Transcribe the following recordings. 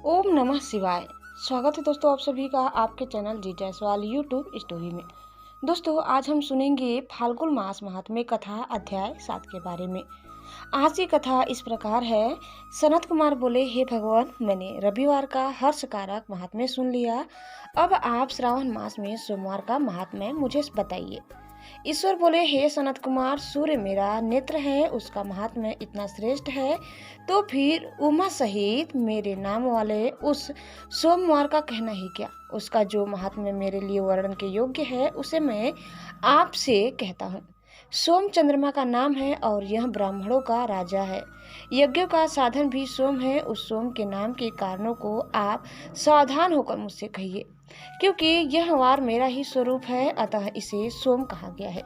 ओम नमः शिवाय। स्वागत है दोस्तों आप सभी का आपके चैनल जी जायसवाल यूट्यूब स्टोरी में। दोस्तों आज हम सुनेंगे फाल्गुन मास महात्म्य कथा अध्याय 7 के बारे में। आज की कथा इस प्रकार है। सनत कुमार बोले, हे भगवान, मैंने रविवार का हर्षकारक महात्म्य सुन लिया। अब आप श्रावण मास में सोमवार का महात्म्य मुझे बताइए। ईश्वर बोले, हे सनत कुमार, सूर्य मेरा नेत्र है, उसका महात्म्य इतना श्रेष्ठ है, तो फिर उमा सहित मेरे नाम वाले उस सोमवार का कहना ही क्या। उसका जो महात्म्य मेरे लिए वर्णन के योग्य है उसे मैं आपसे कहता हूँ। सोम चंद्रमा का नाम है और यह ब्राह्मणों का राजा है। यज्ञों का साधन भी सोम है। उस सोम के नाम के कारणों को आप सावधान होकर मुझसे कहिए, क्योंकि यह वार मेरा ही स्वरूप है, अतः इसे सोम कहा गया है।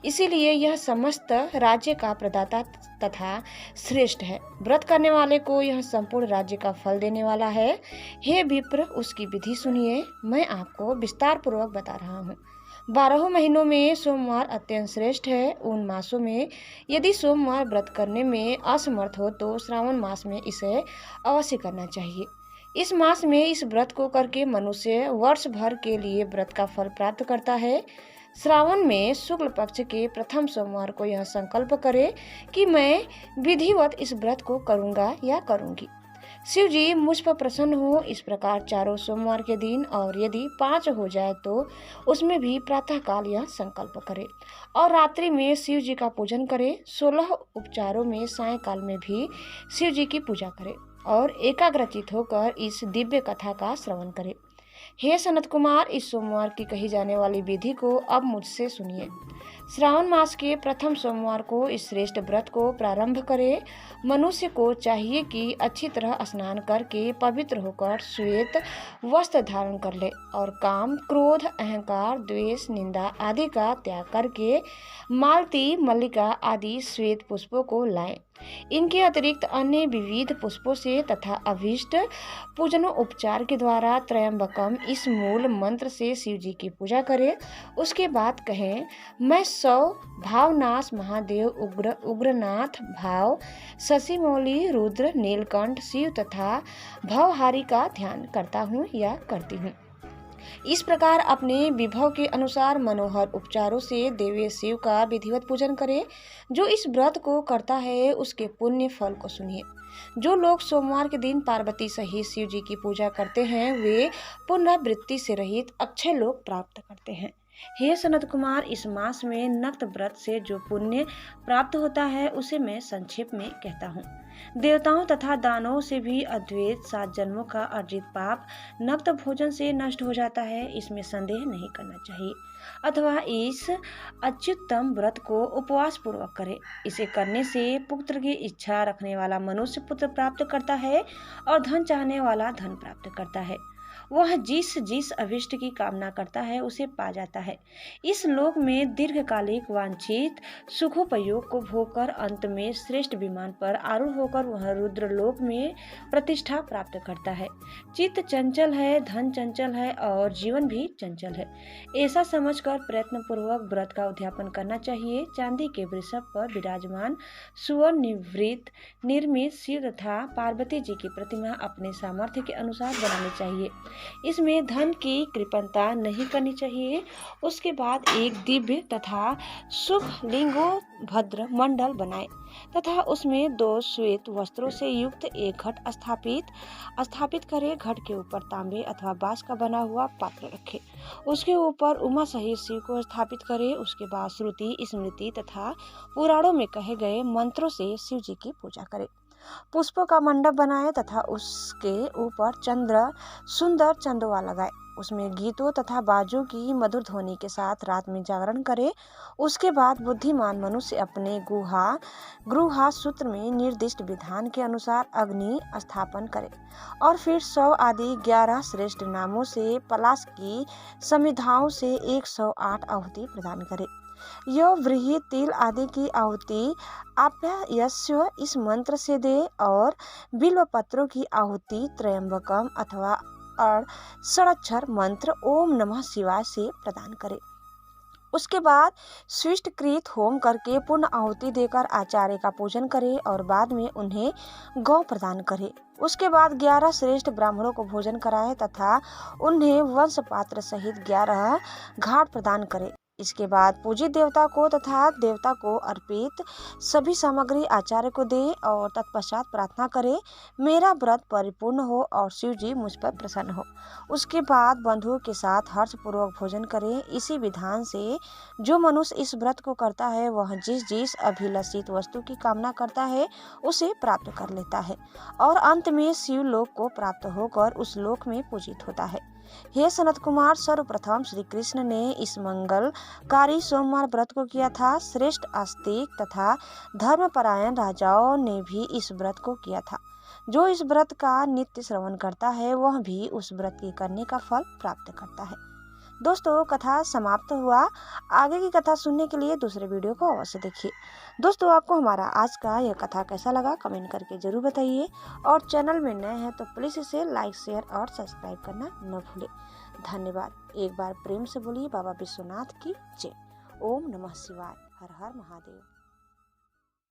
इसीलिए यह समस्त राज्य का प्रदाता तथा श्रेष्ठ है। व्रत करने वाले को यह संपूर्ण राज्य का फल देने वाला है। हे विप्र, उसकी विधि सुनिए, मैं आपको विस्तार पूर्वक बता रहा हूँ। 12 महीनों में सोमवार अत्यंत श्रेष्ठ है। उन मासों में यदि सोमवार व्रत करने में असमर्थ हो तो श्रावण मास में इसे अवश्य करना चाहिए। इस मास में इस व्रत को करके मनुष्य वर्ष भर के लिए व्रत का फल प्राप्त करता है। श्रावण में शुक्ल पक्ष के प्रथम सोमवार को यह संकल्प करे कि मैं विधिवत इस व्रत को करूंगा या करूंगी। शिव जी मुझ पर प्रसन्न हो। इस प्रकार चारों सोमवार के दिन, और यदि 5 हो जाए तो उसमें भी प्रातः काल यह संकल्प करे और रात्रि में शिव जी का पूजन करे। 16 उपचारों में सायंकाल में भी शिव जी की पूजा करे और एकाग्रचित होकर इस दिव्य कथा का श्रवण करे। हे सनत कुमार, इस सोमवार की कही जाने वाली विधि को अब मुझसे सुनिए। श्रावण मास के प्रथम सोमवार को इस श्रेष्ठ व्रत को प्रारंभ करे। मनुष्य को चाहिए कि अच्छी तरह स्नान करके पवित्र होकर श्वेत वस्त्र धारण कर ले और काम, क्रोध, अहंकार, द्वेष, निंदा आदि का त्याग करके मालती, मल्लिका आदि श्वेत पुष्पों को लाए। इनके अतिरिक्त अन्य विविध पुष्पों से तथा अभीष्ट पूजनों उपचार के द्वारा त्रयंबकम इस मूल मंत्र से शिव जी की पूजा करें। उसके बाद कहें, मैं 100 भावनाश महादेव, उग्रनाथ, भाव, शशि मौली, रुद्र, नीलकंठ, शिव तथा भवहारी का ध्यान करता हूँ या करती हूँ। इस प्रकार अपने विभव के अनुसार मनोहर उपचारों से देवी शिव का विधिवत पूजन करे। जो इस व्रत को करता है उसके पुण्य फल को सुनिए। जो लोग सोमवार के दिन पार्वती सहित शिव जी की पूजा करते हैं वे पुनरावृत्ति से रहित अक्षय लोक प्राप्त करते हैं। हे सनत कुमार, इस मास में नक्त व्रत से जो पुण्य प्राप्त होता है उसे मैं संक्षेप में कहता हूँ। देवताओं तथा दानवों से भी अद्वैत 7 जन्मों का अर्जित पाप नक्त भोजन से नष्ट हो जाता है, इसमें संदेह नहीं करना चाहिए। अथवा इस अत्युत्तम व्रत को उपवास पूर्वक करे। इसे करने से पुत्र की इच्छा रखने वाला मनुष्य पुत्र प्राप्त करता है और धन चाहने वाला धन प्राप्त करता है। वह जिस जिस अभिष्ट की कामना करता है उसे पा जाता है। इस लोक में दीर्घकालिक वांछित सुखोपयोग को भोगकर अंत में श्रेष्ठ विमान पर आरूढ़ होकर वह रुद्र लोक में प्रतिष्ठा प्राप्त करता है। चित्त चंचल है, धन चंचल है और जीवन भी चंचल है। ऐसा समझकर प्रयत्न पूर्वक व्रत का उद्यापन करना चाहिए। चांदी के वृषभ पर विराजमान सुवर्ण निवृत्त निर्मित शिव तथा पार्वती जी की प्रतिमा अपने सामर्थ्य के अनुसार बनानी चाहिए। इसमें धन की कृपणता नहीं करनी चाहिए। उसके बाद एक दिव्य तथा शुभ लिंगोभद्र मंडल बनाए तथा उसमें 2 श्वेत वस्त्रों से युक्त एक घट स्थापित करे। घट के ऊपर तांबे अथवा बांस का बना हुआ पात्र रखे। उसके ऊपर उमा सहित शिव को स्थापित करे। उसके बाद श्रुति, स्मृति तथा पुराणों में कहे गए मंत्रों से शिव जी की पूजा करे। पुष्पों का मंडप बनाए तथा उसके ऊपर सुंदर चंदोवा लगाए। उसमें गीतों तथा बाजों की मधुर ध्वनि के साथ रात में जागरण करे। उसके बाद बुद्धिमान मनुष्य अपने गुहा सूत्र में निर्दिष्ट विधान के अनुसार अग्नि स्थापन करे और फिर 100 आदि 11 श्रेष्ठ नामों से पलाश की समिधाओं से 108 आहुति प्रदान करे। यह व्रीहि, तिल आदि की आहुति आप्यायस्व इस मंत्र से दे और बिल्व पत्रों की आहुति त्रयंबकम अथवा षडाक्षर मंत्र ओम नमः शिवाय से प्रदान करे। उसके बाद स्विष्टकृत होम करके पूर्ण आहुति देकर आचार्य का पूजन करे और बाद में उन्हें गौ प्रदान करे। उसके बाद 11 श्रेष्ठ ब्राह्मणों को भोजन कराए तथा उन्हें वंश पात्र सहित 11 घाट प्रदान करे। इसके बाद पूजित देवता को तथा देवता को अर्पित सभी सामग्री आचार्य को दे और तत्पश्चात प्रार्थना करे, मेरा व्रत परिपूर्ण हो और शिव जी मुझ पर प्रसन्न हो। उसके बाद बंधुओं के साथ हर्षपूर्वक भोजन करें। इसी विधान से जो मनुष्य इस व्रत को करता है वह जिस जिस अभिलषित वस्तु की कामना करता है उसे प्राप्त कर लेता है और अंत में शिव लोक को प्राप्त होकर उस लोक में पूजित होता है। हे सनत कुमार, सर्वप्रथम श्री कृष्ण ने इस मंगलकारी सोमवार व्रत को किया था। श्रेष्ठ आस्तिक तथा धर्मपरायण राजाओं ने भी इस व्रत को किया था। जो इस व्रत का नित्य श्रवण करता है वह भी उस व्रत के करने का फल प्राप्त करता है। दोस्तों, कथा समाप्त हुआ। आगे की कथा सुनने के लिए दूसरे वीडियो को अवश्य देखिए। दोस्तों, आपको हमारा आज का यह कथा कैसा लगा कमेंट करके जरूर बताइए और चैनल में नए हैं तो प्लीज़ इसे लाइक, शेयर और सब्सक्राइब करना न भूलें। धन्यवाद। एक बार प्रेम से बोलिए बाबा विश्वनाथ की जय। ओम नमः शिवाय। हर हर महादेव।